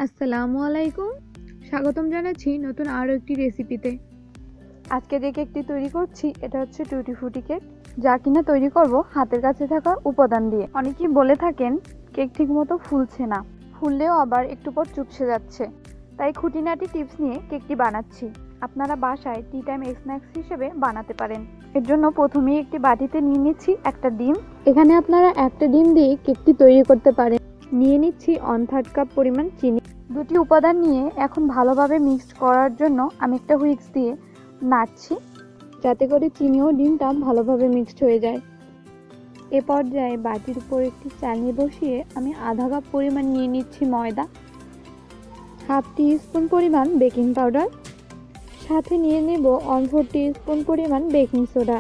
আসসালামু আলাইকুম, স্বাগতম জানাচ্ছি নতুন আরও একটি রেসিপিতে। আজকে যে কেকটি তৈরি করছি এটা হচ্ছে টুটি ফুটি কেক, যা কিনা তৈরি করব হাতের কাছে থাকা উপাদান দিয়ে। অনেকেই বলে থাকেন কেক ঠিকমতো ফুলছে না, ফুললেও আবার একটু পর চুপসে যাচ্ছে। তাই খুঁটিনাটি টিপস নিয়ে কেকটি বানাচ্ছি। আপনারা বাসায় টি টাইম স্ন্যাক্স হিসেবে বানাতে পারেন। এর জন্য প্রথমেই একটি বাটিতে নিয়ে নিচ্ছি একটা ডিম। এখানে আপনারা একটা ডিম দিয়ে কেকটি তৈরি করতে পারেন। নিয়ে নিচ্ছি 1/3 কাপ পরিমাণ চিনি। দুটি উপাদান নিয়ে এখন ভালোভাবে মিক্সড করার জন্য আমি একটা হুইস্ক দিয়ে নাড়ছি, যাতে করে চিনি ও ডিমটা ভালোভাবে মিক্সড হয়ে যায়। এ পর্যায়ে বাটির উপর একটি চালনি বসিয়ে আমি আধা কাপ পরিমাণ নিয়ে নিচ্ছি ময়দা, 1/2 টিস্পুন পরিমাণ বেকিং পাউডার, সাথে নিয়ে নেব 1/4 টিস্পুন পরিমাণ বেকিং সোডা।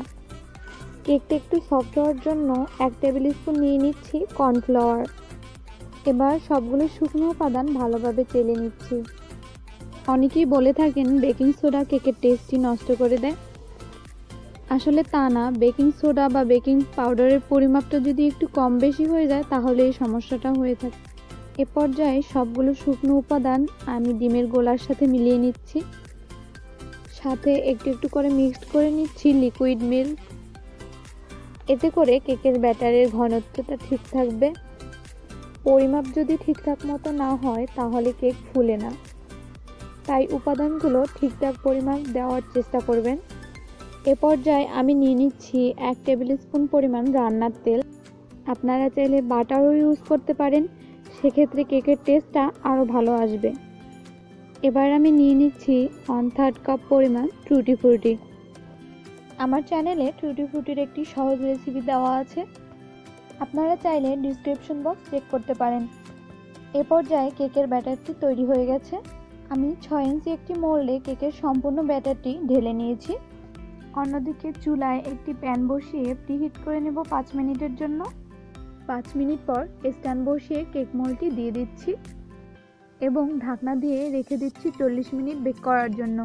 কেকটা একটু সফট হওয়ার জন্য 1 টেবিল স্পুন নিয়ে নিচ্ছি কর্নফ্লাওয়ার। এবার সবগুলো শুকনো উপাদান ভালোভাবে চেলে নিচ্ছি। অনেকেই বলে থাকেন বেকিং সোডা কেকের টেস্টই নষ্ট করে দেয়। আসলে তা না, বেকিং সোডা বা বেকিং পাউডারের পরিমাপটা যদি একটু কম বেশি হয়ে যায় তাহলে এই সমস্যাটা হয়ে থাকে। এ পর্যায়ে সবগুলো শুকনো উপাদান আমি ডিমের গোলার সাথে মিলিয়ে নিচ্ছি, সাথে একটু একটু করে মিক্সড করে নিচ্ছি লিকুইড মিল্ক। এতে করে কেকের ব্যাটারের ঘনত্বটা ঠিক থাকবে। পরিমাপ যদি ঠিকঠাক মতো না হয় তাহলে কেক ফুলে না, তাই উপাদানগুলো ঠিকঠাক পরিমাপ দেওয়ার চেষ্টা করবেন। এ পর্যায়ে আমি নিয়ে নিচ্ছি 1 টেবিল স্পুন পরিমাণ রান্নার তেল। আপনারা চাইলে বাটারও ইউজ করতে পারেন, সেক্ষেত্রে কেকের টেস্টটা আরও ভালো আসবে। এবার আমি নিয়ে নিচ্ছি 1/3 কাপ পরিমাণ টুটি ফ্রুটি। আমার চ্যানেলে টুটি ফ্রুটির একটি সহজ রেসিপি দেওয়া আছে, আপনারা চাইলে ডিসক্রিপশন বক্স চেক করতে পারেন। এ পর্যায়ে কেকের ব্যাটারটি তৈরি হয়ে গেছে। আমি 6 ইঞ্চি একটি মোল্ডে কেকের সম্পূর্ণ ব্যাটারটি ঢেলে নিয়েছি। অন্যদিকে চুলায় একটি প্যান বসিয়ে প্রিহিট করে নেব 5 মিনিটের জন্য। 5 মিনিট পর স্ট্যান্ড বসিয়ে কেক মোল্ডটি দিয়ে দিচ্ছি এবং ঢাকনা দিয়ে রেখে দিচ্ছি 40 মিনিট বেক করার জন্য।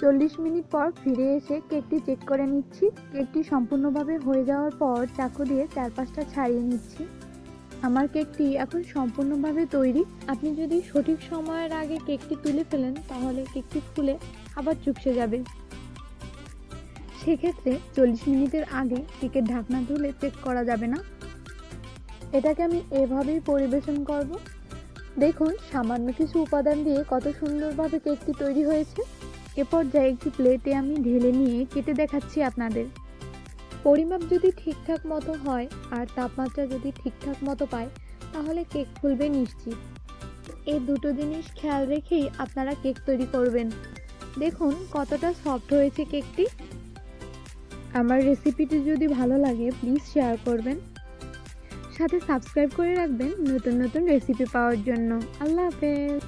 40 মিনিট পর ফিরে এসে কেকটি চেক করে নিচ্ছি। কেকটি সম্পূর্ণভাবে হয়ে যাওয়ার পর চাকু দিয়ে 4-5টা ছাড়িয়ে নিচ্ছি। আমার কেকটি এখন সম্পূর্ণভাবে তৈরি। আপনি যদি সঠিক সময়ের আগে কেকটি তুলে ফেলেন তাহলে কেকটি ফুলে আবার চুপসে যাবে। সেক্ষেত্রে 40 মিনিটের আগে কেকের ঢাকনা তুলে চেক করা যাবে না। এটাকে আমি এভাবেই পরিবেশন করব। দেখুন সামান্য কিছু উপাদান দিয়ে কত সুন্দরভাবে কেকটি তৈরি হয়েছে। এ পর্যায়ে একটি প্লেটে আমি ঢেলে নিয়ে কেটে দেখাচ্ছি আপনাদের। পরিমাপ যদি ঠিকঠাক মতো হয় আর তাপমাত্রা যদি ঠিকঠাক মতো পায় তাহলে কেক ফুলবে নিশ্চিত। এই দুটো জিনিস খেয়াল রেখেই আপনারা কেক তৈরি করবেন। দেখুন কতটা সফট হয়েছে কেকটি। আমার রেসিপিটি যদি ভালো লাগে প্লিজ শেয়ার করবেন, সাথে সাবস্ক্রাইব করে রাখবেন নতুন নতুন রেসিপি পাওয়ার জন্য। আল্লাহ হাফেজ।